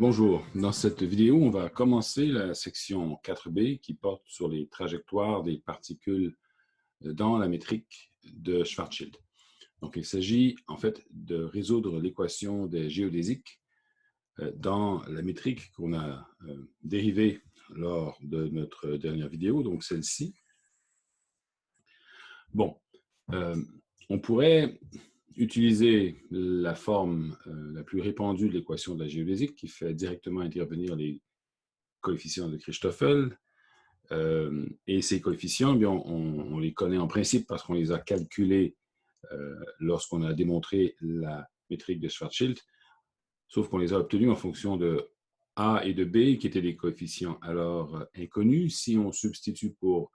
Bonjour, dans cette vidéo, on va commencer la section 4b qui porte sur les trajectoires des particules dans la métrique de Schwarzschild. Donc, il s'agit en fait de résoudre l'équation des géodésiques dans la métrique qu'on a dérivée lors de notre dernière vidéo, donc celle-ci. Bon, on pourrait utiliser la forme la plus répandue de l'équation de la géodésique qui fait directement intervenir les coefficients de Christoffel. Et ces coefficients, eh bien, on les connaît en principe parce qu'on les a calculés lorsqu'on a démontré la métrique de Schwarzschild, sauf qu'on les a obtenus en fonction de A et de B, qui étaient des coefficients alors inconnus. Si on substitue pour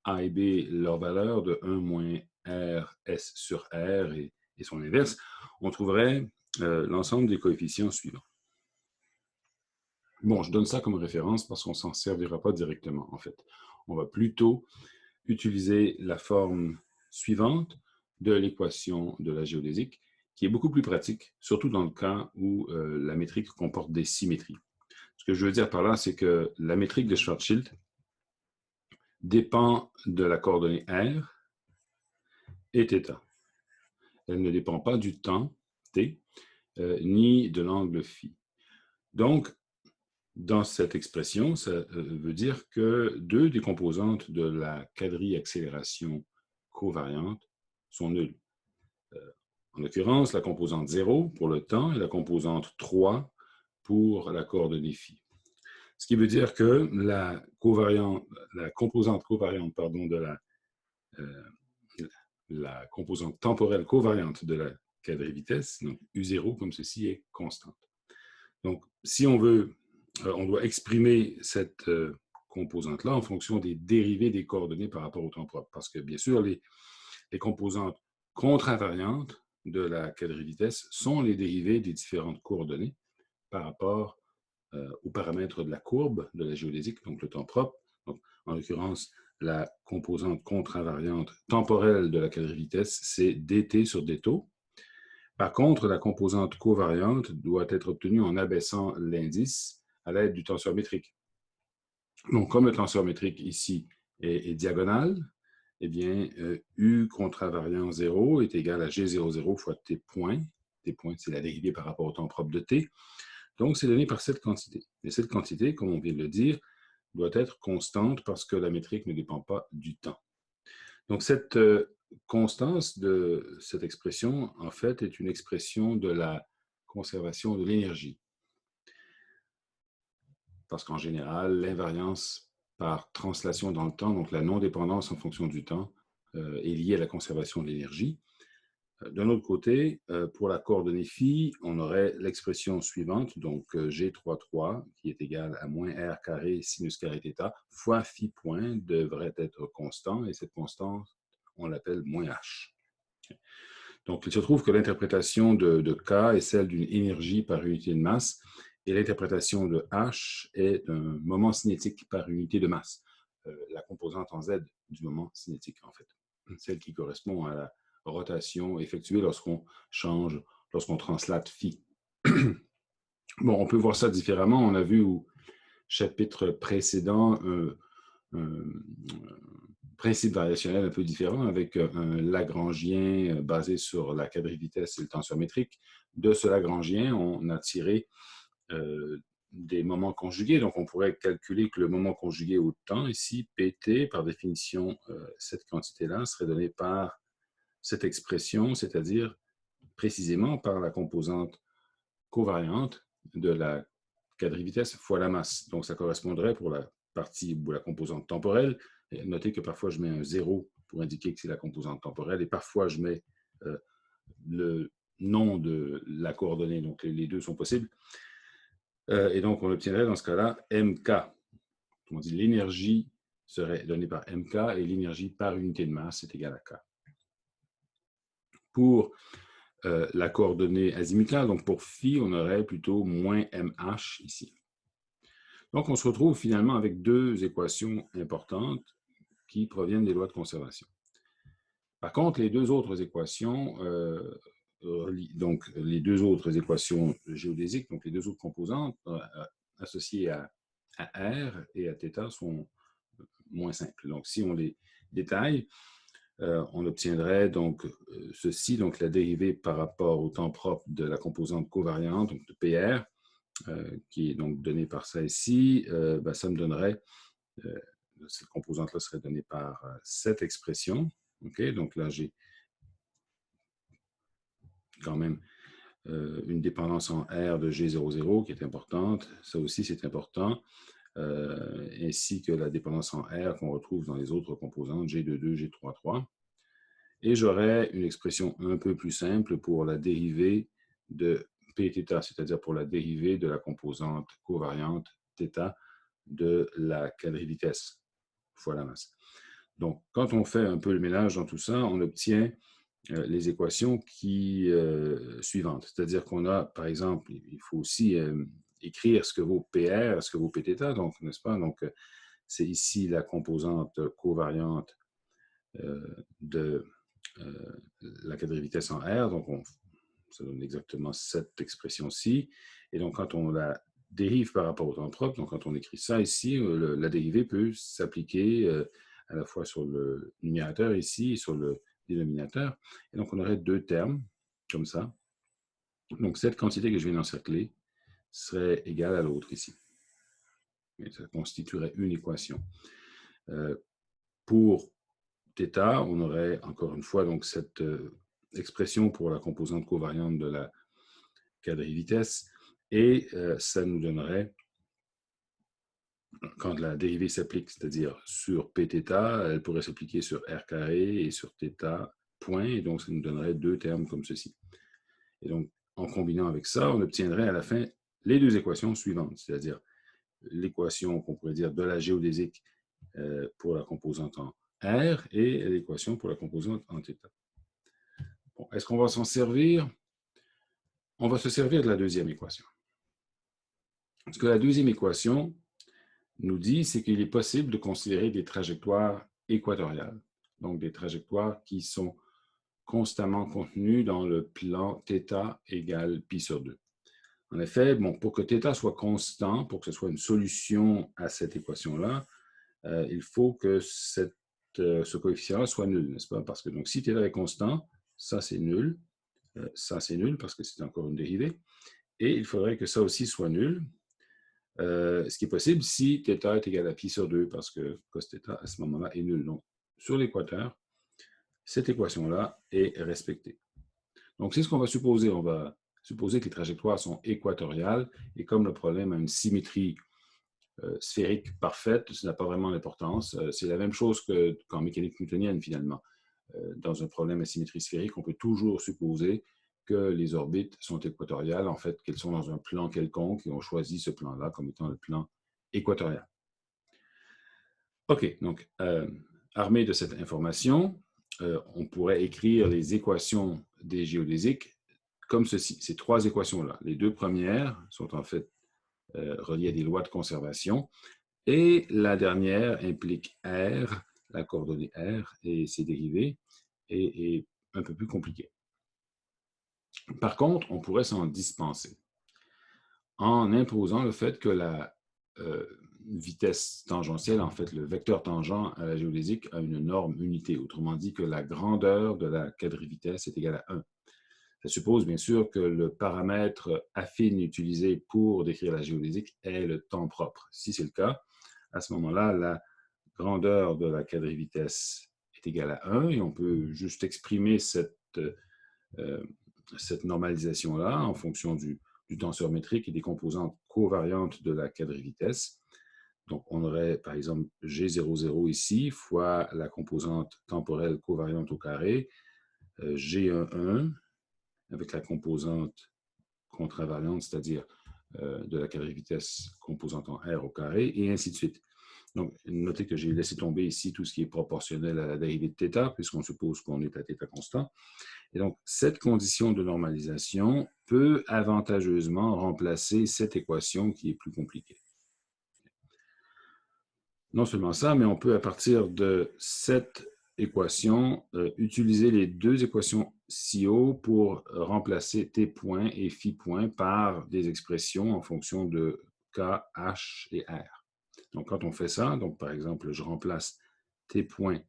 A et B leur valeur de 1 moins R S sur R et son inverse, on trouverait l'ensemble des coefficients suivants. Bon, je donne ça comme référence parce qu'on ne s'en servira pas directement, en fait. On va plutôt utiliser la forme suivante de l'équation de la géodésique, qui est beaucoup plus pratique, surtout dans le cas où la métrique comporte des symétries. Ce que je veux dire par là, c'est que la métrique de Schwarzschild dépend de la coordonnée R et θ. Elle ne dépend pas du temps, t, ni de l'angle φ. Donc, dans cette expression, ça veut dire que deux des composantes de la quadri-accélération covariante sont nulles. En l'occurrence, la composante 0 pour le temps et la composante 3 pour la coordonnée φ. Ce qui veut dire que la composante covariante de la composante temporelle covariante de la quadri-vitesse, donc U0 comme ceci, est constante. Donc, si on veut, on doit exprimer cette composante-là en fonction des dérivées des coordonnées par rapport au temps propre. Parce que, bien sûr, les composantes contre-invariantes de la quadri-vitesse sont les dérivées des différentes coordonnées par rapport aux paramètres de la courbe de la géodésique, donc le temps propre. Donc, en l'occurrence, la composante contre-invariante temporelle de la quadri-vitesse, c'est dt sur dτ. Par contre, la composante covariante doit être obtenue en abaissant l'indice à l'aide du tenseur métrique. Donc, comme le tenseur métrique ici est diagonal, eh bien, U contre-invariant 0 est égal à G00 fois T point. T point, c'est la dérivée par rapport au temps propre de T. Donc, c'est donné par cette quantité. Et cette quantité, comme on vient de le dire, doit être constante parce que la métrique ne dépend pas du temps. Donc, cette constance de cette expression, en fait, est une expression de la conservation de l'énergie. Parce qu'en général, l'invariance par translation dans le temps, donc la non-dépendance en fonction du temps, est liée à la conservation de l'énergie. D'un autre côté, pour la coordonnée φ, on aurait l'expression suivante, donc G33, qui est égal à moins R carré sinus carré θ, fois φ point devrait être constant, et cette constante, on l'appelle moins H. Donc, il se trouve que l'interprétation de K est celle d'une énergie par unité de masse, et l'interprétation de H est un moment cinétique par unité de masse, la composante en Z du moment cinétique, en fait, celle qui correspond à la rotation effectuée lorsqu'on change, lorsqu'on translate phi. Bon, on peut voir ça différemment. On a vu au chapitre précédent un principe variationnel un peu différent avec un Lagrangien basé sur la quadri-vitesse et le tenseur métrique. De ce Lagrangien, on a tiré des moments conjugués. Donc, on pourrait calculer que le moment conjugué au temps, ici, pt, par définition, cette quantité-là serait donnée par cette expression, c'est-à-dire précisément par la composante covariante de la quadri-vitesse fois la masse. Donc, ça correspondrait pour la partie ou la composante temporelle. Et notez que parfois, je mets un 0 pour indiquer que c'est la composante temporelle et parfois, je mets le nom de la coordonnée. Donc, les deux sont possibles. Et donc, on obtiendrait dans ce cas-là mk. On dit l'énergie serait donnée par mk et l'énergie par unité de masse est égale à k. Pour la coordonnée azimutale, donc pour phi, on aurait plutôt moins mh ici. Donc, on se retrouve finalement avec deux équations importantes qui proviennent des lois de conservation. Par contre, les deux autres équations relie donc les deux autres équations géodésiques, donc les deux autres composantes associées à R et à θ sont moins simples. Donc, si on les détaille, on obtiendrait donc ceci, donc la dérivée par rapport au temps propre de la composante covariante, donc de PR, qui est donc donnée par ça ici, ça me donnerait, cette composante-là serait donnée par cette expression. Okay? Donc là, j'ai quand même une dépendance en R de G00 qui est importante. Ça aussi, c'est important. Ainsi que la dépendance en R qu'on retrouve dans les autres composantes, G22, G33. Et j'aurais une expression un peu plus simple pour la dérivée de Pθ, c'est-à-dire pour la dérivée de la composante covariante θ de la quadrivitesse fois la masse. Donc, quand on fait un peu le ménage dans tout ça, on obtient les équations suivantes. C'est-à-dire qu'on a, par exemple, il faut aussi écrire ce que vaut PR, ce que vaut Pθ, donc, n'est-ce pas? Donc, c'est ici la composante covariante de la quadrivitesse en R, donc ça donne exactement cette expression-ci. Et donc, quand on la dérive par rapport au temps propre, donc quand on écrit ça ici, la dérivée peut s'appliquer à la fois sur le numérateur ici et sur le dénominateur. Et donc, on aurait deux termes, comme ça. Donc, cette quantité que je viens d'encercler serait égale à l'autre ici. Et ça constituerait une équation. Pour θ, on aurait encore une fois donc cette expression pour la composante covariante de la quadrivitesse, et ça nous donnerait, quand la dérivée s'applique, c'est-à-dire sur Pθ, elle pourrait s'appliquer sur R carré et sur θ point, et donc ça nous donnerait deux termes comme ceci. Et donc, en combinant avec ça, on obtiendrait à la fin les deux équations suivantes, c'est-à-dire l'équation qu'on pourrait dire de la géodésique pour la composante en R et l'équation pour la composante en θ. Bon, est-ce qu'on va s'en servir? On va se servir de la deuxième équation. Ce que la deuxième équation nous dit, c'est qu'il est possible de considérer des trajectoires équatoriales, donc des trajectoires qui sont constamment contenues dans le plan θ égale pi sur 2. En effet, bon, pour que θ soit constant, pour que ce soit une solution à cette équation-là, il faut que ce coefficient-là soit nul, n'est-ce pas? Parce que donc, si θ est constant, ça c'est nul parce que c'est encore une dérivée, et il faudrait que ça aussi soit nul, ce qui est possible si θ est égal à pi sur 2, parce que cos θ à ce moment-là est nul. Donc, sur l'équateur, cette équation-là est respectée. Donc, c'est ce qu'on va supposer. On va supposer que les trajectoires sont équatoriales, et comme le problème a une symétrie sphérique parfaite, ça n'a pas vraiment d'importance. C'est la même chose qu'en mécanique newtonienne, finalement. Dans un problème à symétrie sphérique, on peut toujours supposer que les orbites sont équatoriales, en fait, qu'elles sont dans un plan quelconque, et on choisit ce plan-là comme étant le plan équatorial. OK, donc, armé de cette information, on pourrait écrire les équations des géodésiques comme ceci. Ces trois équations-là. Les deux premières sont en fait reliées à des lois de conservation, et la dernière implique R, la coordonnée R et ses dérivés, et un peu plus compliquée. Par contre, on pourrait s'en dispenser en imposant le fait que la vitesse tangentielle, en fait le vecteur tangent à la géodésique, a une norme unité. Autrement dit, que la grandeur de la quadrivitesse est égale à 1. Ça suppose bien sûr que le paramètre affine utilisé pour décrire la géodésique est le temps propre. Si c'est le cas, à ce moment-là, la grandeur de la quadrivitesse est égale à 1, et on peut juste exprimer cette normalisation-là en fonction du tenseur métrique et des composantes covariantes de la quadrivitesse. Donc, on aurait par exemple G00 ici, fois la composante temporelle covariante au carré, G11 avec la composante contravariante, c'est-à-dire de la quadrivitesse composante en R au carré, et ainsi de suite. Donc, notez que j'ai laissé tomber ici tout ce qui est proportionnel à la dérivée de θ, puisqu'on suppose qu'on est à θ constant. Et donc, cette condition de normalisation peut avantageusement remplacer cette équation qui est plus compliquée. Non seulement ça, mais on peut, à partir de cette équation, utiliser les deux équations CO pour remplacer T point et phi point par des expressions en fonction de K, H et R. Donc, quand on fait ça, donc par exemple, je remplace T point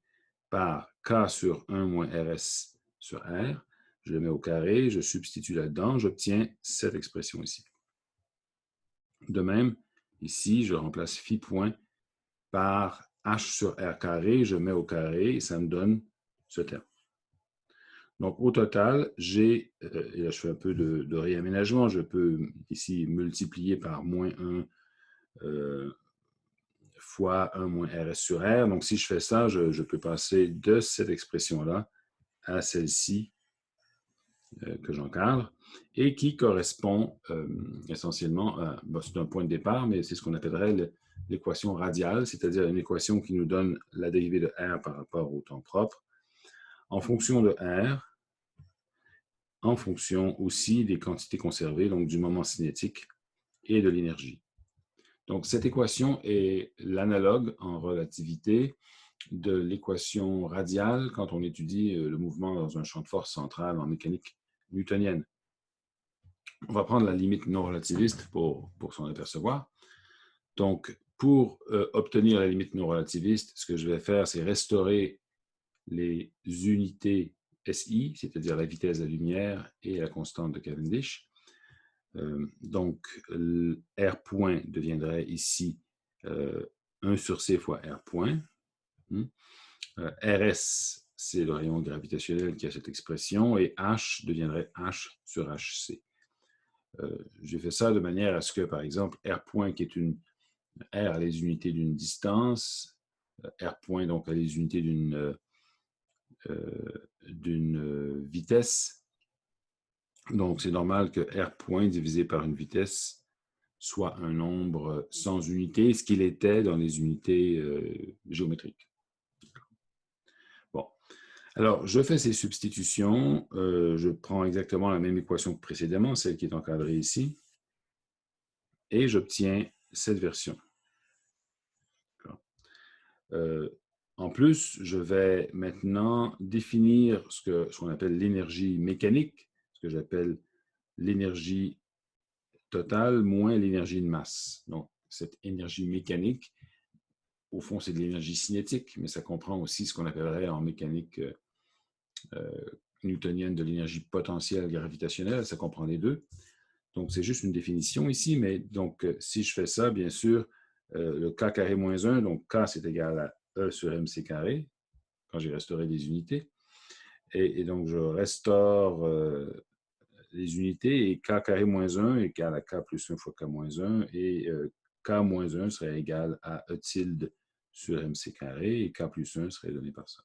par K sur 1 moins RS sur R, je le mets au carré, je substitue là-dedans, j'obtiens cette expression ici. De même, ici, je remplace phi point par H sur R carré, je mets au carré et ça me donne ce terme. Donc, au total, j'ai, et là je fais un peu de réaménagement, je peux ici multiplier par moins 1 fois 1 moins RS sur R. Donc, si je fais ça, je peux passer de cette expression-là à celle-ci que j'encadre et qui correspond essentiellement à, bon, c'est un point de départ, mais c'est ce qu'on appellerait l'équation radiale, c'est-à-dire une équation qui nous donne la dérivée de R par rapport au temps propre en fonction de R, en fonction aussi des quantités conservées, donc du moment cinétique et de l'énergie. Donc, cette équation est l'analogue en relativité de l'équation radiale quand on étudie le mouvement dans un champ de force central en mécanique newtonienne. On va prendre la limite non relativiste pour s'en apercevoir. Donc, pour obtenir la limite non relativiste, ce que je vais faire, c'est restaurer les unités SI, c'est-à-dire la vitesse de la lumière et la constante de Cavendish. Donc, R point deviendrait ici 1 sur C fois R point. RS, c'est le rayon gravitationnel qui a cette expression, et H deviendrait H sur HC. J'ai fait ça de manière à ce que, par exemple, R point, qui est une R à les unités d'une distance, R point, donc à les unités d'une vitesse. Donc, c'est normal que R point divisé par une vitesse soit un nombre sans unité, ce qu'il était dans les unités géométriques. Bon. Alors, je fais ces substitutions. Je prends exactement la même équation que précédemment, celle qui est encadrée ici, et j'obtiens cette version. En plus, je vais maintenant définir ce qu'on appelle l'énergie mécanique, ce que j'appelle l'énergie totale moins l'énergie de masse. Donc, cette énergie mécanique, au fond, c'est de l'énergie cinétique, mais ça comprend aussi ce qu'on appellerait en mécanique newtonienne de l'énergie potentielle gravitationnelle. Ça comprend les deux. Donc, c'est juste une définition ici, mais donc, si je fais ça, bien sûr, le K carré moins 1, donc K, c'est égal à E sur MC carré, quand j'ai restauré les unités. Et donc, je restaure les unités, et K carré moins 1 est égal à K plus 1 fois K moins 1, et K moins 1 serait égal à E tilde sur MC carré, et K plus 1 serait donné par ça.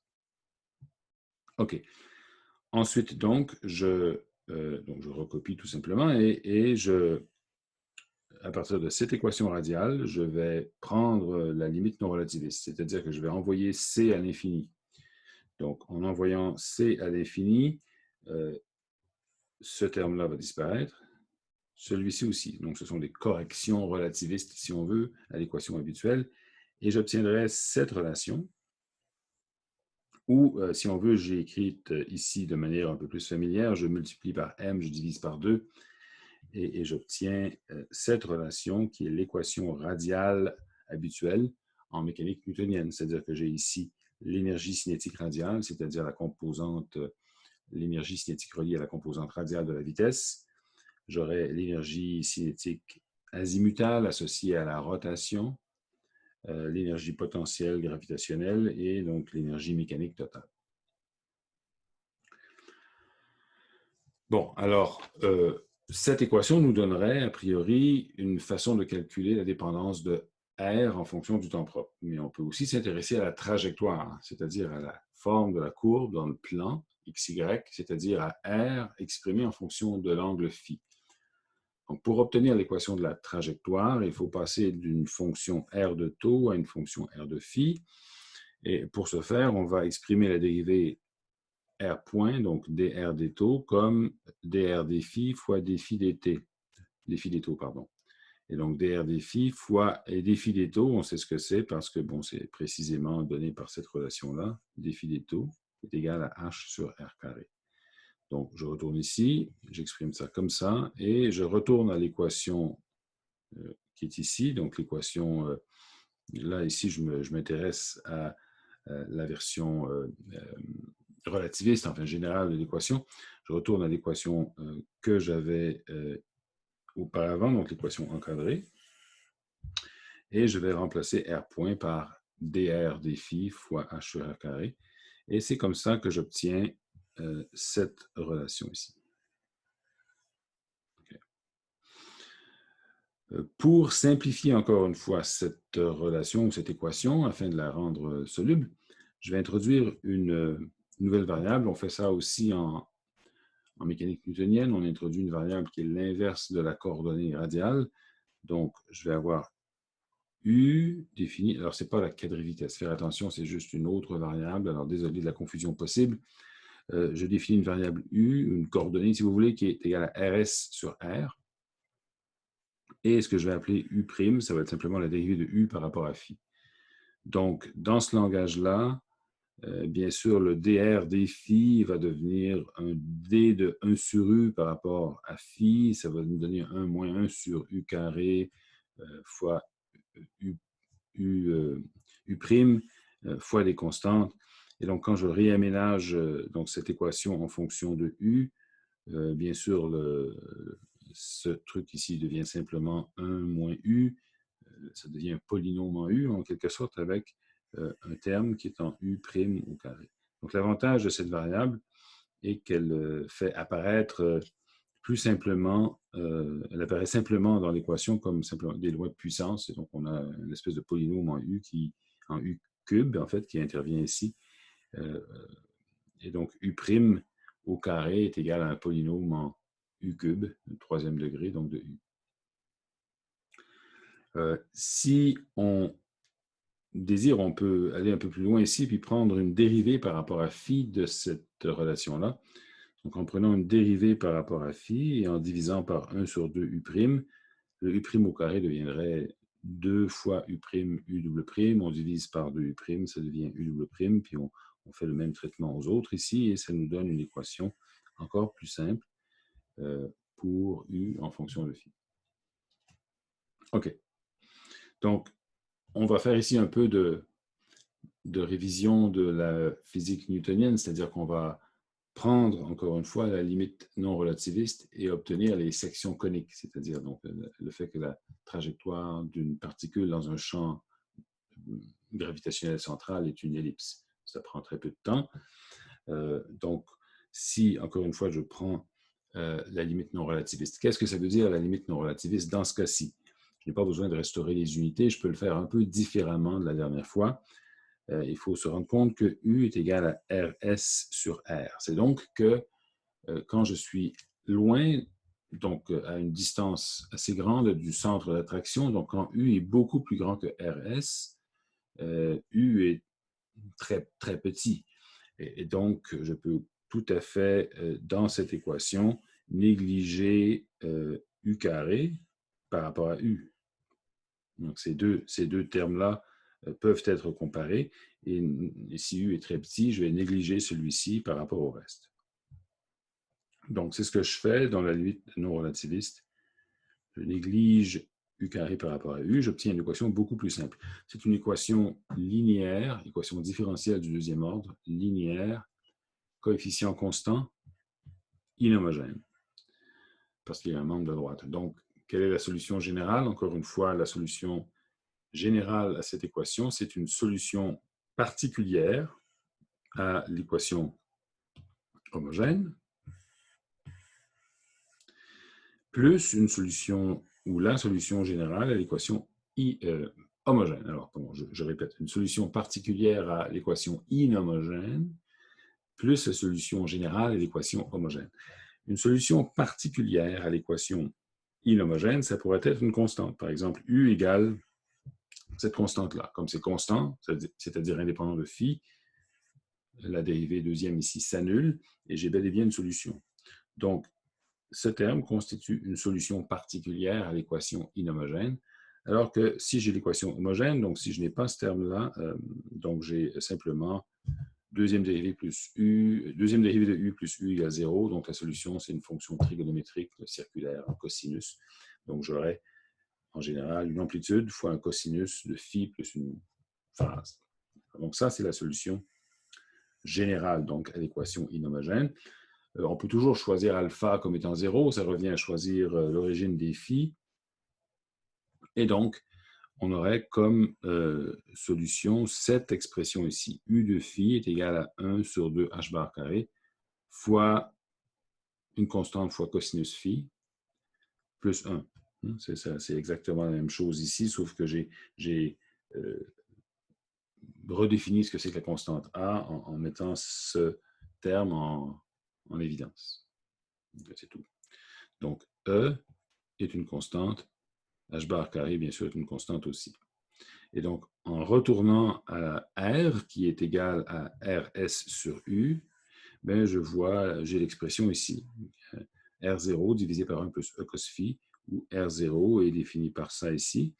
OK. Ensuite, donc, je recopie tout simplement, et à partir de cette équation radiale, je vais prendre la limite non relativiste, c'est-à-dire que je vais envoyer C à l'infini. Donc, en envoyant C à l'infini, ce terme-là va disparaître, celui-ci aussi. Donc, ce sont des corrections relativistes, si on veut, à l'équation habituelle, et j'obtiendrai cette relation, où, si on veut, j'ai écrite ici de manière un peu plus familière, je multiplie par m, je divise par 2, et j'obtiens cette relation qui est l'équation radiale habituelle en mécanique newtonienne. C'est-à-dire que j'ai ici l'énergie cinétique radiale, c'est-à-dire la composante, l'énergie cinétique reliée à la composante radiale de la vitesse. J'aurai l'énergie cinétique azimutale associée à la rotation, l'énergie potentielle gravitationnelle et donc l'énergie mécanique totale. Bon, alors, cette équation nous donnerait, a priori, une façon de calculer la dépendance de R en fonction du temps propre. Mais on peut aussi s'intéresser à la trajectoire, c'est-à-dire à la forme de la courbe dans le plan XY, c'est-à-dire à R exprimé en fonction de l'angle phi. Donc, pour obtenir l'équation de la trajectoire, il faut passer d'une fonction R de taux à une fonction R de phi. Et pour ce faire, on va exprimer la dérivée R point, donc dr des taux, comme dr des phi fois des phi des t, des phi des taux, pardon. Et donc dr des phi fois et des phi des taux, on sait ce que c'est parce que bon, c'est précisément donné par cette relation-là, des phi des taux est égal à h sur r carré. Donc, je retourne ici, j'exprime ça comme ça, et je retourne à l'équation qui est ici. Donc, l'équation, là, ici, je m'intéresse à la version relativiste, enfin générale de l'équation. Je retourne à l'équation que j'avais auparavant, donc l'équation encadrée, et je vais remplacer R point par dr d phi fois h sur r carré. Et c'est comme ça que j'obtiens cette relation ici. Okay. Pour simplifier encore une fois cette relation ou cette équation, afin de la rendre soluble, je vais introduire une nouvelle variable. On fait ça aussi en mécanique newtonienne. On introduit une variable qui est l'inverse de la coordonnée radiale. Donc, je vais avoir U défini. Alors, ce n'est pas la quadrivitesse. Faire attention, c'est juste une autre variable. Alors, désolé de la confusion possible. Je définis une variable U, une coordonnée, si vous voulez, qui est égale à RS sur R. Et ce que je vais appeler U', ça va être simplement la dérivée de U par rapport à phi. Donc, dans ce langage-là, bien sûr, le dr d phi va devenir un d de 1 sur U par rapport à phi. Ça va nous donner 1 moins 1 sur U carré fois U fois des constantes. Et donc, quand je réaménage donc, cette équation en fonction de U, bien sûr, ce truc ici devient simplement 1 moins U. Ça devient un polynôme en U, en quelque sorte, avec un terme qui est en U' au carré. Donc, l'avantage de cette variable est qu'elle fait apparaître plus simplement, elle apparaît simplement dans l'équation comme simplement des lois de puissance. Et donc, on a une espèce de polynôme en U cube, en fait, qui intervient ici. Et donc, U' au carré est égal à un polynôme en U cube, troisième degré, donc de U. Si on désire, on peut aller un peu plus loin ici, puis prendre une dérivée par rapport à phi de cette relation-là. Donc, en prenant une dérivée par rapport à phi et en divisant par 1 sur 2 U', le U' au carré deviendrait 2 fois U', U double prime, on divise par 2 U', ça devient U double prime, puis on fait le même traitement aux autres ici, et ça nous donne une équation encore plus simple pour U en fonction de phi. OK. Donc, on va faire ici un peu de révision de la physique newtonienne, c'est-à-dire qu'on va prendre, encore une fois, la limite non relativiste et obtenir les sections coniques, c'est-à-dire donc le fait que la trajectoire d'une particule dans un champ gravitationnel central est une ellipse. Ça prend très peu de temps. Donc, si, encore une fois, je prends la limite non relativiste, qu'est-ce que ça veut dire la limite non relativiste dans ce cas-ci? Je n'ai pas besoin de restaurer les unités, je peux le faire un peu différemment de la dernière fois. Il faut se rendre compte que U est égal à RS sur R. C'est donc que quand je suis loin, donc à une distance assez grande du centre d'attraction, donc quand U est beaucoup plus grand que RS, U est très, très petit. Et donc, je peux tout à fait, dans cette équation, négliger U carré par rapport à U. Donc, ces deux termes-là peuvent être comparés. Et si U est très petit, je vais négliger celui-ci par rapport au reste. Donc, c'est ce que je fais dans la limite non relativiste. Je néglige U carré par rapport à U, j'obtiens une équation beaucoup plus simple. C'est une équation linéaire, équation différentielle du deuxième ordre, linéaire, coefficient constant, inhomogène, parce qu'il y a un membre de droite. Donc, quelle est la solution générale? Encore une fois, la solution générale à cette équation, c'est une solution particulière à l'équation homogène, plus une solution ou la solution générale à l'équation homogène. Alors, je répète, une solution particulière à l'équation inhomogène, plus la solution générale à l'équation homogène. Une solution particulière à l'équation inhomogène, ça pourrait être une constante. Par exemple, U égale cette constante-là. Comme c'est constant, c'est-à-dire indépendant de phi, la dérivée deuxième ici s'annule et j'ai bel et bien une solution. Donc, ce terme constitue une solution particulière à l'équation inhomogène, alors que si j'ai l'équation homogène, donc si je n'ai pas ce terme-là, donc j'ai simplement deuxième dérivée de u plus u égale 0. Donc, la solution, c'est une fonction trigonométrique circulaire, un cosinus. Donc, j'aurai en général une amplitude fois un cosinus de phi plus une phase. Donc, ça, c'est la solution générale donc, à l'équation inhomogène. On peut toujours choisir alpha comme étant 0. Ça revient à choisir l'origine des phi. Et donc, on aurait comme solution cette expression ici. U de phi est égal à 1 sur 2 h bar carré fois une constante fois cosinus phi plus 1. C'est exactement la même chose ici, sauf que j'ai redéfini ce que c'est que la constante A en mettant ce terme en évidence. C'est tout. Donc, E est une constante. H bar carré, bien sûr, est une constante aussi. Et donc, en retournant à R, qui est égal à RS sur U, ben, j'ai l'expression ici. R0 divisé par 1 plus E cos phi, où R0 est défini par ça ici,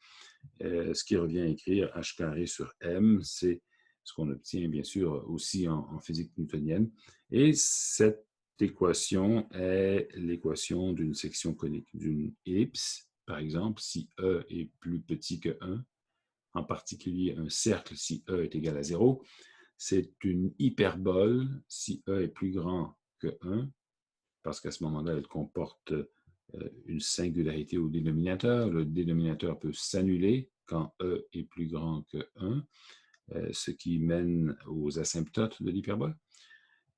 ce qui revient à écrire H carré sur M, c'est ce qu'on obtient bien sûr aussi en physique newtonienne. Et cette équation est l'équation d'une section conique d'une ellipse, par exemple, si E est plus petit que 1, en particulier un cercle si E est égal à 0, c'est une hyperbole si E est plus grand que 1, parce qu'à ce moment-là, elle comporte une singularité au dénominateur. Le dénominateur peut s'annuler quand E est plus grand que 1, ce qui mène aux asymptotes de l'hyperbole.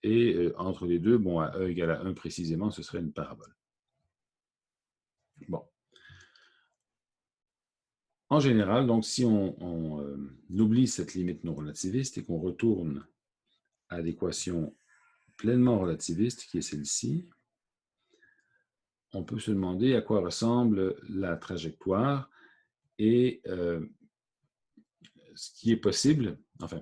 Et entre les deux, bon, à E égale à 1 précisément, ce serait une parabole. Bon. En général, donc, si on oublie cette limite non relativiste et qu'on retourne à l'équation pleinement relativiste, qui est celle-ci, on peut se demander à quoi ressemble la trajectoire et ce qui est possible, enfin,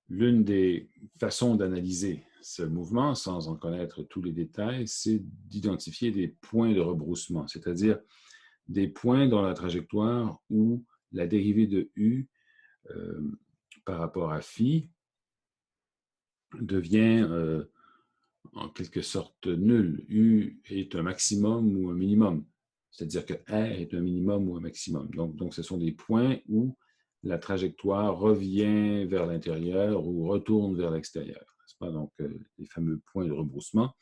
l'une des façons d'analyser ce mouvement, sans en connaître tous les détails, c'est d'identifier des points de rebroussement, c'est-à-dire des points dans la trajectoire où la dérivée de u par rapport à phi devient en quelque sorte nulle. U est un maximum ou un minimum, c'est-à-dire que R est un minimum ou un maximum. Donc ce sont des points où la trajectoire revient vers l'intérieur ou retourne vers l'extérieur. Donc, les fameux points de rebroussement.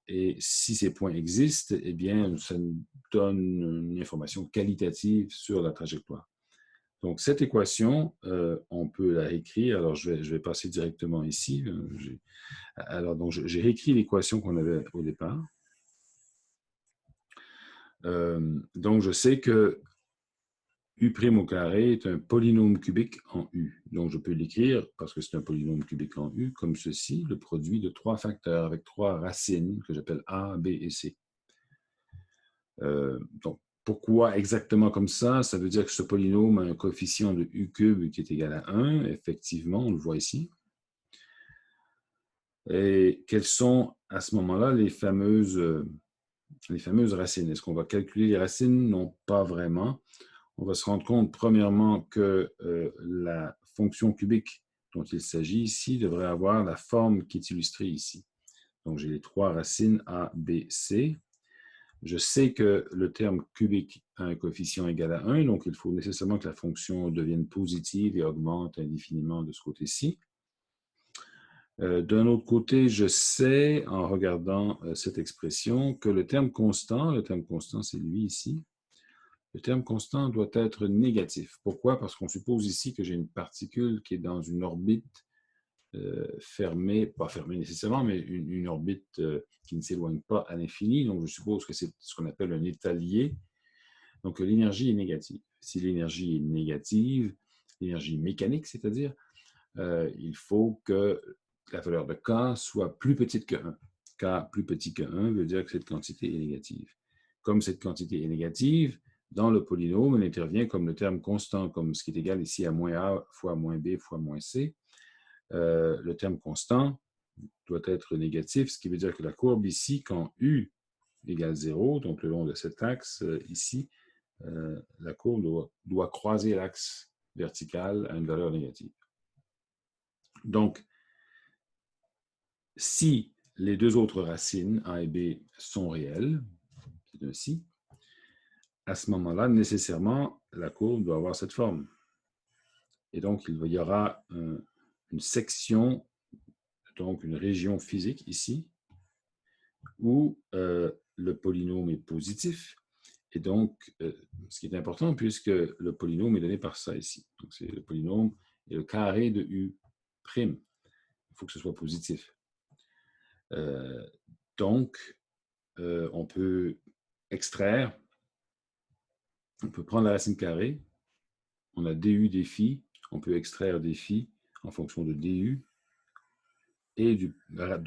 Et si ces points existent, eh bien, ça nous donne une information qualitative sur la trajectoire. Donc, cette équation, on peut la réécrire. Alors, je vais passer directement ici. Alors, donc, j'ai réécrit l'équation qu'on avait au départ. Donc, je sais que U' au carré est un polynôme cubique en U. Donc, je peux l'écrire, parce que c'est un polynôme cubique en U, comme ceci, le produit de 3 facteurs avec 3 racines que j'appelle A, B et C. Donc, pourquoi exactement comme ça? Ça veut dire que ce polynôme a un coefficient de U cube qui est égal à 1. Effectivement, on le voit ici. Et quelles sont, à ce moment-là, les fameuses racines? Est-ce qu'on va calculer les racines? Non, pas vraiment. On va se rendre compte, premièrement, que la fonction cubique dont il s'agit ici devrait avoir la forme qui est illustrée ici. Donc, j'ai les 3 racines A, B, C. Je sais que le terme cubique a un coefficient égal à 1, donc il faut nécessairement que la fonction devienne positive et augmente indéfiniment de ce côté-ci. D'un autre côté, je sais, en regardant cette expression, que le terme constant c'est lui ici, le terme constant doit être négatif. Pourquoi? Parce qu'on suppose ici que j'ai une particule qui est dans une orbite fermée, pas fermée nécessairement, mais une orbite qui ne s'éloigne pas à l'infini. Donc, je suppose que c'est ce qu'on appelle un état lié. Donc, l'énergie est négative. Si l'énergie est négative, l'énergie mécanique, c'est-à-dire, il faut que la valeur de K soit plus petite que 1. K plus petit que 1 veut dire que cette quantité est négative. Comme cette quantité est négative, dans le polynôme, elle intervient comme le terme constant, comme ce qui est égal ici à moins A fois moins B fois moins C. Le terme constant doit être négatif, ce qui veut dire que la courbe ici, quand U égale 0, donc le long de cet axe ici, la courbe doit croiser l'axe vertical à une valeur négative. Donc, si les deux autres racines, A et B, sont réelles, c'est un si, à ce moment-là, nécessairement, la courbe doit avoir cette forme. Et donc, il y aura une section, donc une région physique ici, où le polynôme est positif. Et donc, ce qui est important, puisque le polynôme est donné par ça ici. Donc, c'est le polynôme et le carré de U'. Il faut que ce soit positif. Donc, on peut extraire, on peut prendre la racine carrée, on a du des phi, on peut extraire des phi en fonction de du et de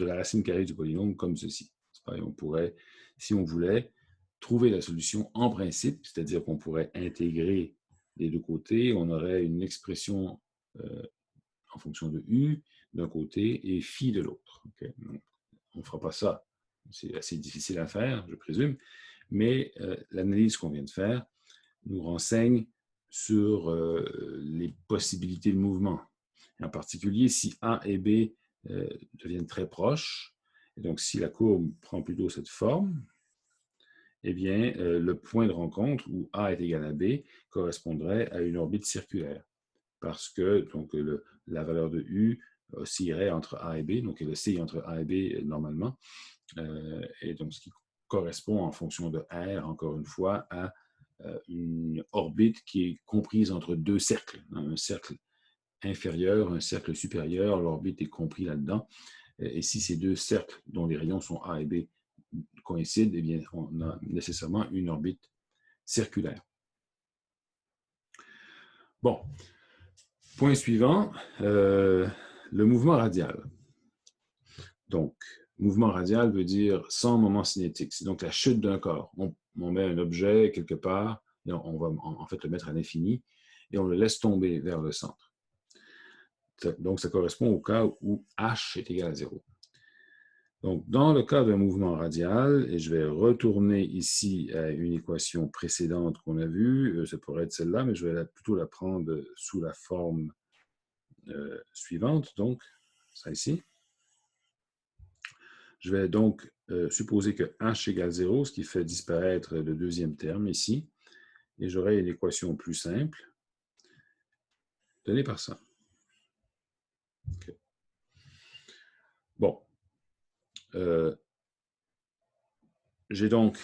la racine carrée du polynôme comme ceci. On pourrait, si on voulait, trouver la solution en principe, c'est-à-dire qu'on pourrait intégrer les deux côtés, on aurait une expression en fonction de u d'un côté et phi de l'autre. Okay? On ne fera pas ça. C'est assez difficile à faire, je présume, mais l'analyse qu'on vient de faire nous renseigne sur les possibilités de mouvement. En particulier, si A et B deviennent très proches, et donc si la courbe prend plutôt cette forme, eh bien, le point de rencontre où A est égal à B correspondrait à une orbite circulaire, parce que donc, la valeur de U oscillerait entre A et B, donc elle oscille entre A et B normalement, et donc ce qui correspond en fonction de R, encore une fois, à une orbite qui est comprise entre deux cercles, un cercle inférieur, un cercle supérieur, l'orbite est compris là-dedans. Et si ces deux cercles dont les rayons sont A et B coïncident, eh bien, on a nécessairement une orbite circulaire. Bon, point suivant, le mouvement radial. Donc, mouvement radial veut dire sans moment cinétique. C'est donc la chute d'un corps. On met un objet quelque part, et on va en fait le mettre à l'infini, et on le laisse tomber vers le centre. Donc, ça correspond au cas où h est égal à 0. Donc, dans le cas d'un mouvement radial, et je vais retourner ici à une équation précédente qu'on a vue, ça pourrait être celle-là, mais je vais plutôt la prendre sous la forme suivante, donc ça ici. Je vais donc supposer que h égale 0, ce qui fait disparaître le deuxième terme ici, et j'aurai une équation plus simple donnée par ça. Okay. Bon. J'ai donc,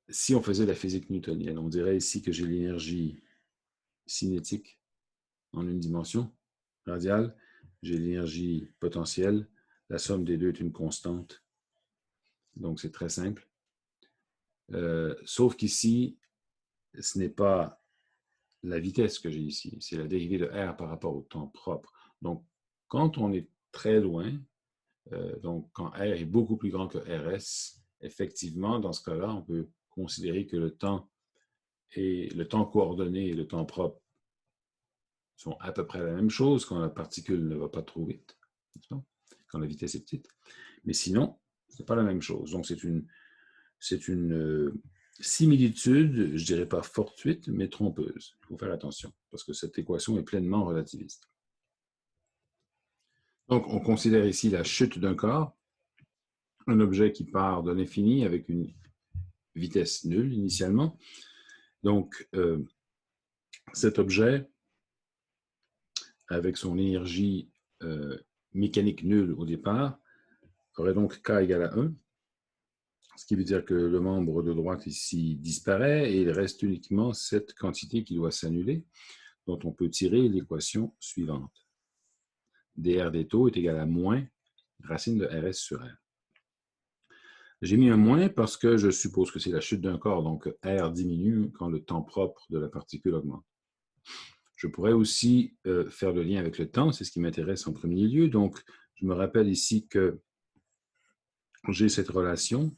si on faisait la physique newtonienne, on dirait ici que j'ai l'énergie cinétique en une dimension radiale, j'ai l'énergie potentielle, la somme des deux est une constante, donc c'est très simple. Sauf qu'ici, ce n'est pas la vitesse que j'ai ici, c'est la dérivée de r par rapport au temps propre. Donc, quand on est très loin, donc quand r est beaucoup plus grand que rs, effectivement, dans ce cas-là, on peut considérer que le temps coordonné et le temps propre sont à peu près la même chose quand la particule ne va pas trop vite, quand la vitesse est petite. Mais sinon, ce n'est pas la même chose. Donc, c'est une similitude, je ne dirais pas fortuite, mais trompeuse. Il faut faire attention, parce que cette équation est pleinement relativiste. Donc, on considère ici la chute d'un corps, un objet qui part de l'infini avec une vitesse nulle initialement. Donc, cet objet, avec son énergie mécanique nulle au départ, aurait donc K égale à 1, ce qui veut dire que le membre de droite ici disparaît et il reste uniquement cette quantité qui doit s'annuler, dont on peut tirer l'équation suivante. dr des taux est égal à moins racine de Rs sur R. J'ai mis un moins parce que je suppose que c'est la chute d'un corps, donc R diminue quand le temps propre de la particule augmente. Je pourrais aussi faire le lien avec le temps, c'est ce qui m'intéresse en premier lieu. Donc, je me rappelle ici que j'ai cette relation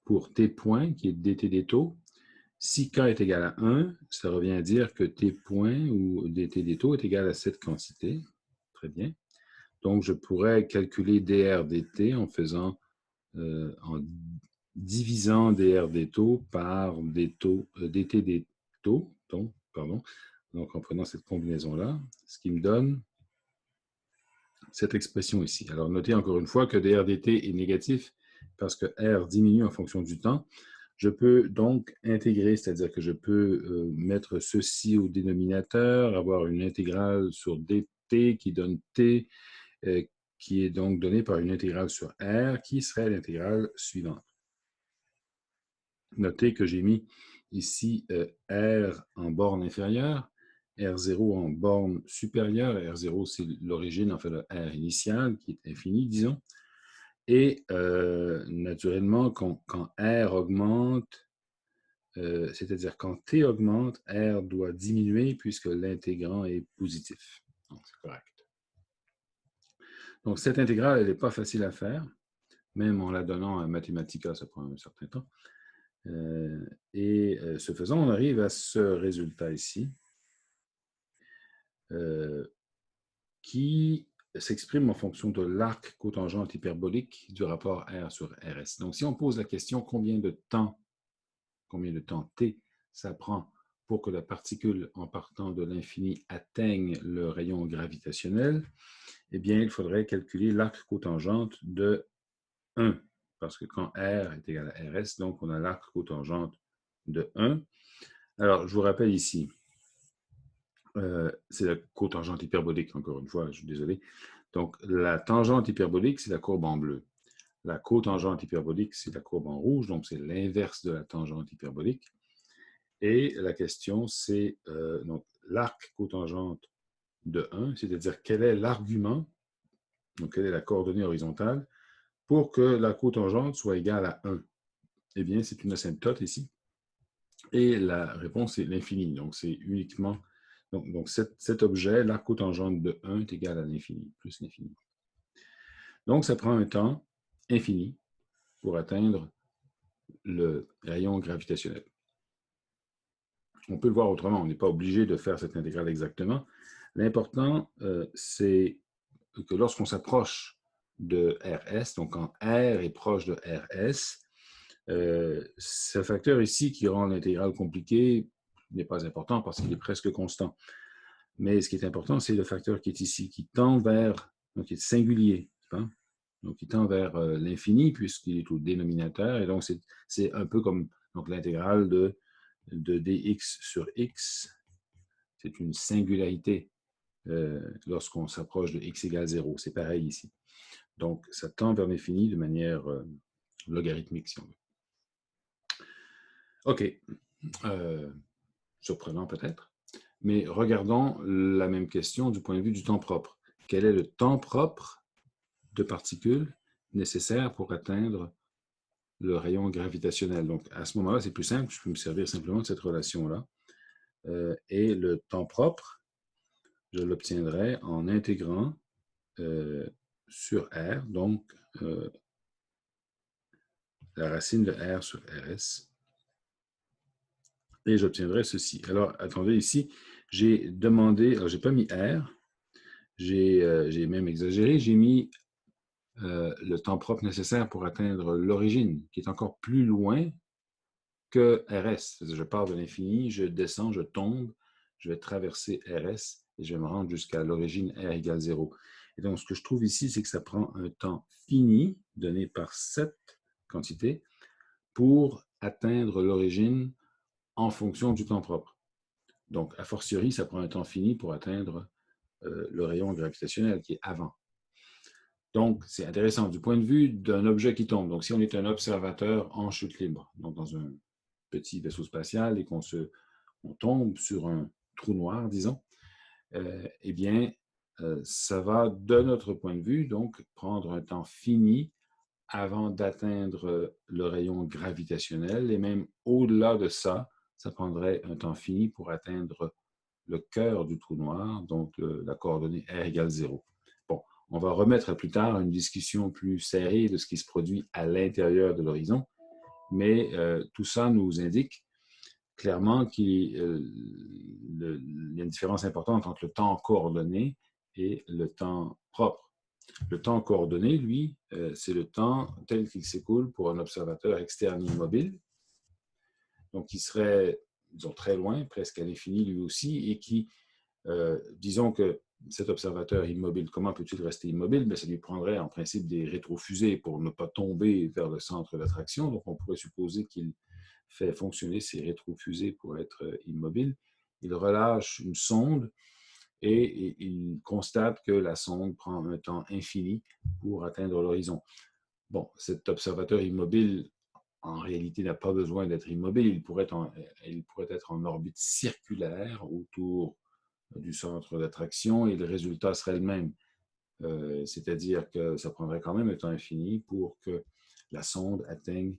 pour t point, qui est dt des taux. Si k est égal à 1, ça revient à dire que t point ou dt des taux est égal à cette quantité. Très bien. Donc, je pourrais calculer dr dt en faisant, en divisant dr des taux par dt des taux, donc en prenant cette combinaison-là, ce qui me donne cette expression ici. Alors, notez encore une fois que dr dt est négatif parce que r diminue en fonction du temps. Je peux donc intégrer, c'est-à-dire que je peux mettre ceci au dénominateur, avoir une intégrale sur dt qui donne t, qui est donc donnée par une intégrale sur r, qui serait l'intégrale suivante. Notez que j'ai mis ici R en borne inférieure, R0 en borne supérieure. R0, c'est l'origine, en fait, le R initial, qui est infini, disons. Et naturellement, quand R augmente, c'est-à-dire quand T augmente, R doit diminuer puisque l'intégrand est positif. Donc, c'est correct. Donc, cette intégrale, elle n'est pas facile à faire. Même en la donnant à Mathematica, ça prend un certain temps. Ce faisant, on arrive à ce résultat ici, qui s'exprime en fonction de l'arc cotangent hyperbolique du rapport R sur RS. Donc, si on pose la question combien de temps T ça prend pour que la particule, en partant de l'infini, atteigne le rayon gravitationnel, eh bien, il faudrait calculer l'arc cotangent de 1, parce que quand R est égal à RS, donc on a l'arc cotangent de 1. Alors, je vous rappelle ici, c'est la cotangente hyperbolique, encore une fois, je suis désolé. Donc, la tangente hyperbolique, c'est la courbe en bleu. La cotangente hyperbolique, c'est la courbe en rouge, donc c'est l'inverse de la tangente hyperbolique. Et la question, c'est l'arc cotangente de 1, c'est-à-dire quel est l'argument, donc quelle est la coordonnée horizontale, pour que la cotangente soit égale à 1. Eh bien, c'est une asymptote ici. Et la réponse est l'infini. Donc, c'est uniquement... Donc cet objet, l'arc cotangente de 1 est égal à l'infini, plus l'infini. Donc, ça prend un temps infini pour atteindre le rayon gravitationnel. On peut le voir autrement, on n'est pas obligé de faire cette intégrale exactement. L'important, c'est que lorsqu'on s'approche de RS, donc quand R est proche de RS, ce facteur ici qui rend l'intégrale compliquée n'est pas important parce qu'il est presque constant. Mais ce qui est important, c'est le facteur qui est ici, qui tend vers, donc qui est singulier, hein? Donc qui tend vers l'infini puisqu'il est au dénominateur. Et donc, c'est un peu comme l'intégrale de dx sur x. C'est une singularité lorsqu'on s'approche de x égale 0. C'est pareil ici. Donc, ça tend vers l'infini de manière logarithmique, si on veut. OK. Surprenant peut-être. Mais regardons la même question du point de vue du temps propre. Quel est le temps propre de particules nécessaire pour atteindre le rayon gravitationnel? Donc, à ce moment-là, c'est plus simple. Je peux me servir simplement de cette relation-là. Et le temps propre, je l'obtiendrai en intégrant sur R, donc la racine de R sur RS. Et j'obtiendrai ceci. Alors, attendez, ici, j'ai demandé, alors j'ai pas mis R, j'ai même exagéré, j'ai mis le temps propre nécessaire pour atteindre l'origine, qui est encore plus loin que RS. Je pars de l'infini, je descends, je tombe, je vais traverser RS et je vais me rendre jusqu'à l'origine R égale 0. Et donc, ce que je trouve ici, c'est que ça prend un temps fini, donné par cette quantité, pour atteindre l'origine en fonction du temps propre. Donc, a fortiori, ça prend un temps fini pour atteindre le rayon gravitationnel qui est avant. Donc, c'est intéressant du point de vue d'un objet qui tombe. Donc, si on est un observateur en chute libre, donc dans un petit vaisseau spatial et qu'on tombe sur un trou noir, disons, eh bien, ça va, de notre point de vue, donc prendre un temps fini avant d'atteindre le rayon gravitationnel. Et même au-delà de ça, ça prendrait un temps fini pour atteindre le cœur du trou noir, donc la coordonnée R égale 0. Bon, on va remettre à plus tard une discussion plus serrée de ce qui se produit à l'intérieur de l'horizon, mais tout ça nous indique clairement qu'il y a une différence importante entre le temps coordonné et le temps propre. Le temps coordonné, lui, c'est le temps tel qu'il s'écoule pour un observateur externe immobile, donc qui serait, disons, très loin, presque à l'infini lui aussi, et qui, disons que cet observateur immobile, comment peut-il rester immobile? Bien, ça lui prendrait en principe des rétrofusées pour ne pas tomber vers le centre d'attraction. Donc, on pourrait supposer qu'il fait fonctionner ces rétrofusées pour être immobile. Il relâche une sonde et il constate que la sonde prend un temps infini pour atteindre l'horizon. Bon, cet observateur immobile, en réalité, n'a pas besoin d'être immobile. Il pourrait être en orbite circulaire autour du centre d'attraction et le résultat serait le même. C'est-à-dire que ça prendrait quand même un temps infini pour que la sonde atteigne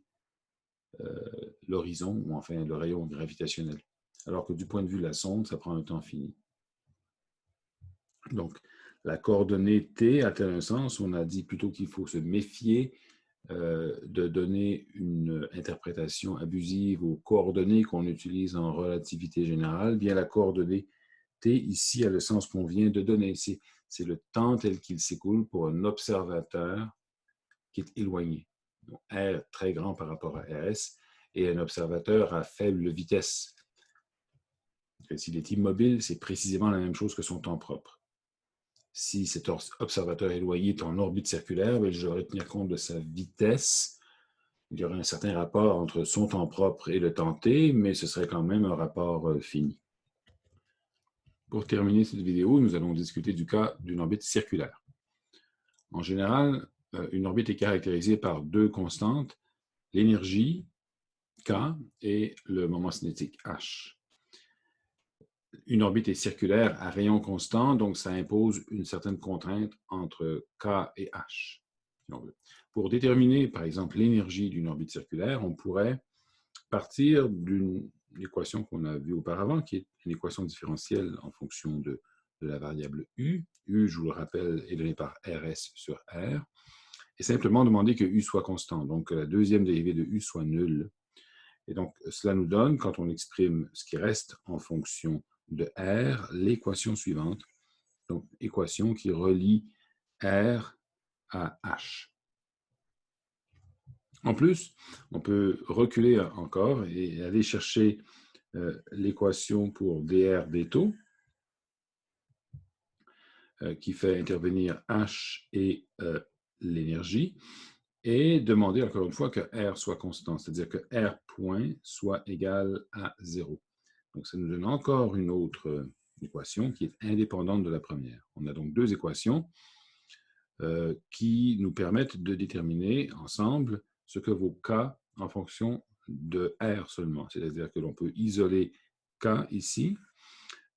l'horizon, ou enfin le rayon gravitationnel. Alors que du point de vue de la sonde, ça prend un temps fini. Donc, la coordonnée T a-t-elle un sens? On a dit plutôt qu'il faut se méfier de donner une interprétation abusive aux coordonnées qu'on utilise en relativité générale. Bien, la coordonnée T ici a le sens qu'on vient de donner. C'est le temps tel qu'il s'écoule pour un observateur qui est éloigné. Donc, R très grand par rapport à RS et un observateur à faible vitesse. S'il est immobile, c'est précisément la même chose que son temps propre. Si cet observateur éloigné est en orbite circulaire, je devrais tenir compte de sa vitesse. Il y aurait un certain rapport entre son temps propre et le temps t, mais ce serait quand même un rapport fini. Pour terminer cette vidéo, nous allons discuter du cas d'une orbite circulaire. En général, une orbite est caractérisée par deux constantes, l'énergie, K, et le moment cinétique, H. Une orbite est circulaire à rayon constant, donc ça impose une certaine contrainte entre K et H. Pour déterminer, par exemple, l'énergie d'une orbite circulaire, on pourrait partir d'une équation qu'on a vue auparavant, qui est une équation différentielle en fonction de la variable U. U, je vous le rappelle, est donné par RS sur R. Et simplement demander que U soit constant, donc que la deuxième dérivée de U soit nulle. Et donc, cela nous donne, quand on exprime ce qui reste en fonction de R, l'équation suivante. Donc, équation qui relie R à H. En plus, on peut reculer encore et aller chercher l'équation pour dr d taux qui fait intervenir H et l'énergie et demander encore une fois que R soit constant, c'est-à-dire que R point soit égal à 0. Donc, ça nous donne encore une autre équation qui est indépendante de la première. On a donc deux équations qui nous permettent de déterminer ensemble ce que vaut K en fonction de R seulement. C'est-à-dire que l'on peut isoler K ici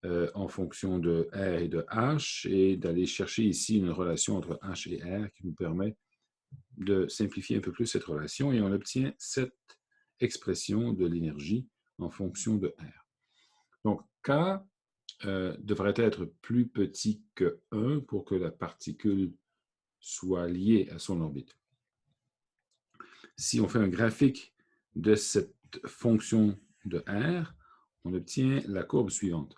en fonction de R et de H et d'aller chercher ici une relation entre H et R qui nous permet de simplifier un peu plus cette relation et on obtient cette expression de l'énergie en fonction de R. Donc, K devrait être plus petit que 1 pour que la particule soit liée à son orbite. Si on fait un graphique de cette fonction de R, on obtient la courbe suivante.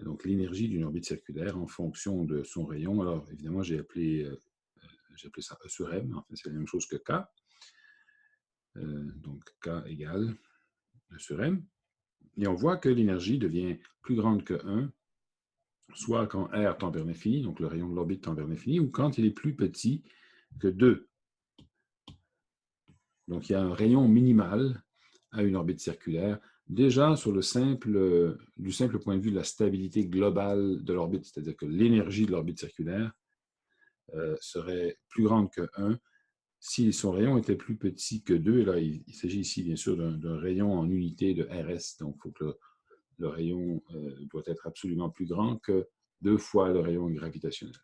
Donc, l'énergie d'une orbite circulaire en fonction de son rayon. Alors, évidemment, j'ai appelé ça E sur M. En fait, c'est la même chose que K. Donc, K égale E sur M. Et on voit que l'énergie devient plus grande que 1, soit quand R tend vers l'infini, donc le rayon de l'orbite tend vers l'infini, ou quand il est plus petit que 2. Donc, il y a un rayon minimal à une orbite circulaire, déjà sur du simple point de vue de la stabilité globale de l'orbite, c'est-à-dire que l'énergie de l'orbite circulaire serait plus grande que 1 si son rayon était plus petit que 2. Et là, il s'agit ici, bien sûr, d'un rayon en unité de RS, donc il faut que le rayon doit être absolument plus grand que 2 fois le rayon gravitationnel.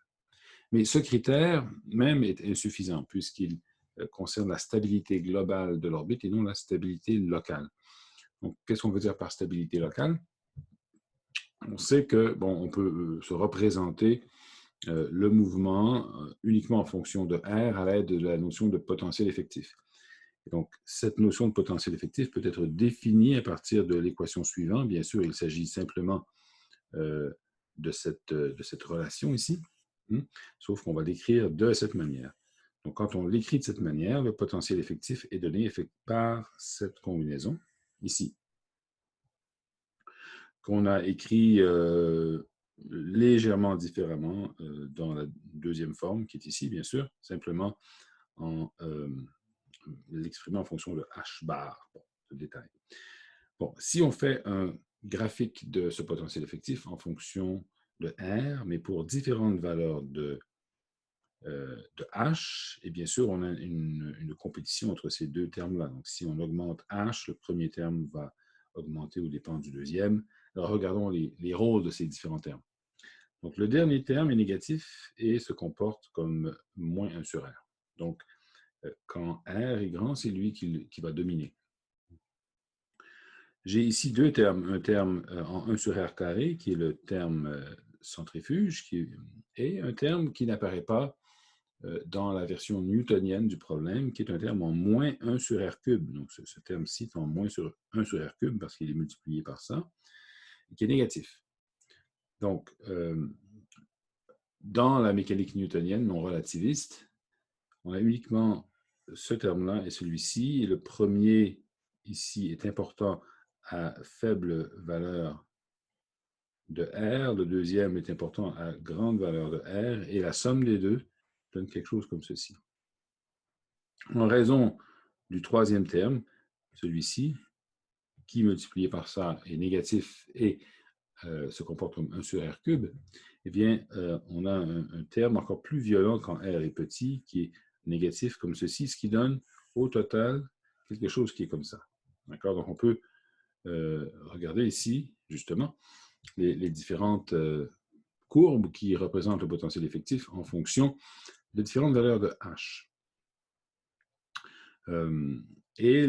Mais ce critère même est insuffisant puisqu'il concerne la stabilité globale de l'orbite et non la stabilité locale. Donc, qu'est-ce qu'on veut dire par stabilité locale? On sait que, bon, on peut se représenter le mouvement uniquement en fonction de R à l'aide de la notion de potentiel effectif. Et donc, cette notion de potentiel effectif peut être définie à partir de l'équation suivante. Bien sûr, il s'agit simplement de cette relation ici, sauf qu'on va l'écrire de cette manière. Donc, quand on l'écrit de cette manière, le potentiel effectif est donné par cette combinaison ici, qu'on a écrit légèrement différemment dans la deuxième forme, qui est ici, bien sûr, simplement en l'exprimant en fonction de h bar, bon, ce détail. Bon, si on fait un graphique de ce potentiel effectif en fonction de R, mais pour différentes valeurs de H, et bien sûr, on a une compétition entre ces deux termes-là. Donc, si on augmente H, le premier terme va augmenter aux dépens du deuxième. Alors, regardons les rôles de ces différents termes. Donc, le dernier terme est négatif et se comporte comme moins 1 sur R. Donc, quand R est grand, c'est lui qui va dominer. J'ai ici deux termes. Un terme en 1 sur R carré, qui est le terme centrifuge, et un terme qui n'apparaît pas dans la version newtonienne du problème, qui est un terme en moins 1 sur R cube. Donc, ce terme-ci est en moins 1 sur R cube parce qu'il est multiplié par ça, et qui est négatif. Donc, dans la mécanique newtonienne non relativiste, on a uniquement ce terme-là et celui-ci. Et le premier, ici, est important à faible valeur de R. Le deuxième est important à grande valeur de R. Et la somme des deux donne quelque chose comme ceci. En raison du troisième terme, celui-ci, qui multiplié par ça est négatif et se comporte comme 1 sur R cube, eh bien, on a un terme encore plus violent quand R est petit, qui est négatif comme ceci, ce qui donne au total quelque chose qui est comme ça. D'accord? Donc, on peut regarder ici, justement, les différentes courbes qui représentent le potentiel effectif en fonction de différentes valeurs de H. Et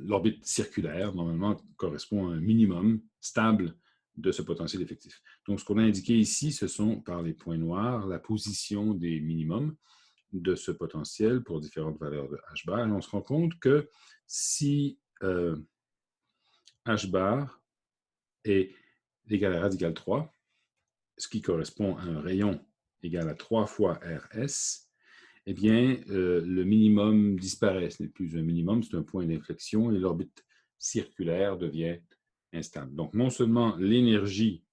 l'orbite circulaire, normalement, correspond à un minimum stable de ce potentiel effectif. Donc, ce qu'on a indiqué ici, ce sont, par les points noirs, la position des minimums de ce potentiel pour différentes valeurs de h bar. Et on se rend compte que si h bar est égal à radical 3, ce qui correspond à un rayon égal à 3 fois RS, eh bien, le minimum disparaît. Ce n'est plus un minimum, c'est un point d'inflexion et l'orbite circulaire devient instable. Donc, non seulement l'énergie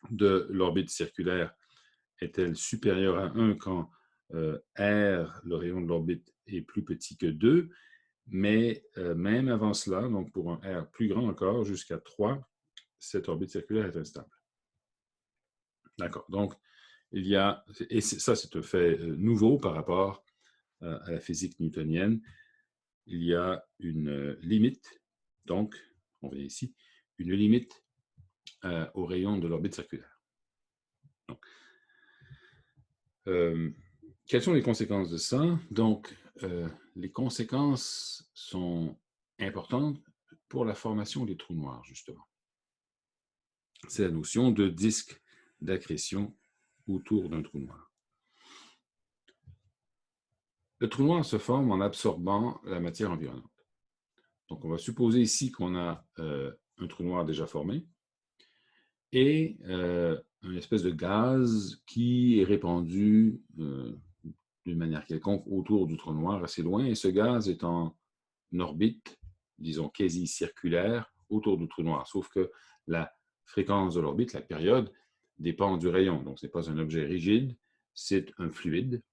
de l'orbite circulaire est-elle supérieure à 1 quand R, le rayon de l'orbite, est plus petit que 2, mais même avant cela, donc pour un R plus grand encore, jusqu'à 3, cette orbite circulaire est instable. D'accord. Donc, il y a, et ça c'est un fait nouveau par rapport à la physique newtonienne, il y a une limite, donc, on voit ici, une limite au rayon de l'orbite circulaire. Donc, quelles sont les conséquences de ça? Donc, les conséquences sont importantes pour la formation des trous noirs, justement. C'est la notion de disque d'accrétion autour d'un trou noir. Le trou noir se forme en absorbant la matière environnante. Donc, on va supposer ici qu'on a un trou noir déjà formé et une espèce de gaz qui est répandu d'une manière quelconque autour du trou noir assez loin. Et ce gaz est en orbite, disons quasi-circulaire, autour du trou noir. Sauf que la fréquence de l'orbite, la période, dépend du rayon. Donc, ce n'est pas un objet rigide, c'est un fluide.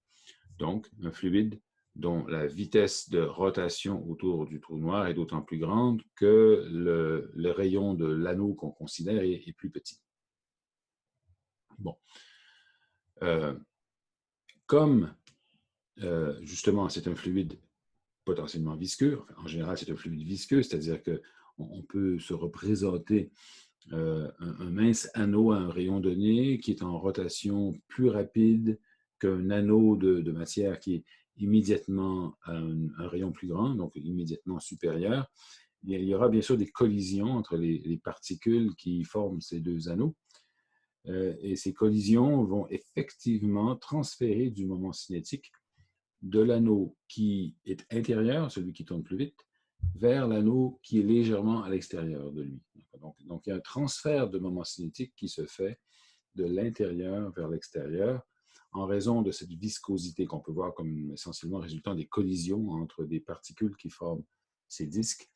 Donc, un fluide dont la vitesse de rotation autour du trou noir est d'autant plus grande que le rayon de l'anneau qu'on considère est plus petit. Bon. Comme, justement, c'est un fluide potentiellement visqueux, enfin, en général, c'est un fluide visqueux, c'est-à-dire qu'on peut se représenter un mince anneau à un rayon donné qui est en rotation plus rapide qu'un anneau de matière qui est immédiatement à un rayon plus grand, donc immédiatement supérieur. Il y aura bien sûr des collisions entre les particules qui forment ces deux anneaux. Et ces collisions vont effectivement transférer du moment cinétique de l'anneau qui est intérieur, celui qui tourne plus vite, vers l'anneau qui est légèrement à l'extérieur de lui. Donc, il y a un transfert de moment cinétique qui se fait de l'intérieur vers l'extérieur en raison de cette viscosité qu'on peut voir comme essentiellement résultant des collisions entre des particules qui forment ces disques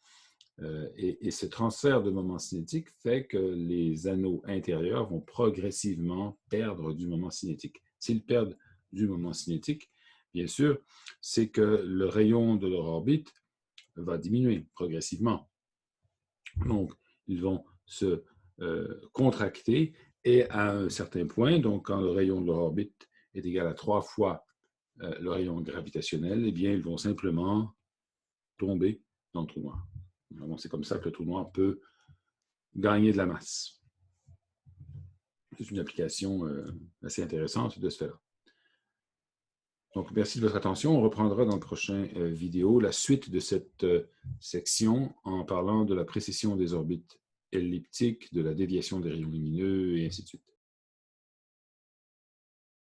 Et ce transfert de moment cinétique fait que les anneaux intérieurs vont progressivement perdre du moment cinétique. S'ils perdent du moment cinétique, bien sûr, c'est que le rayon de leur orbite va diminuer progressivement. Donc, ils vont se contracter et à un certain point, donc quand le rayon de leur orbite est égal à 3 fois le rayon gravitationnel, eh bien, ils vont simplement tomber dans le trou noir. C'est comme ça que le trou noir peut gagner de la masse. C'est une application assez intéressante de ce fait-là. Donc, merci de votre attention. On reprendra dans le prochain vidéo la suite de cette section en parlant de la précession des orbites elliptiques, de la déviation des rayons lumineux et ainsi de suite.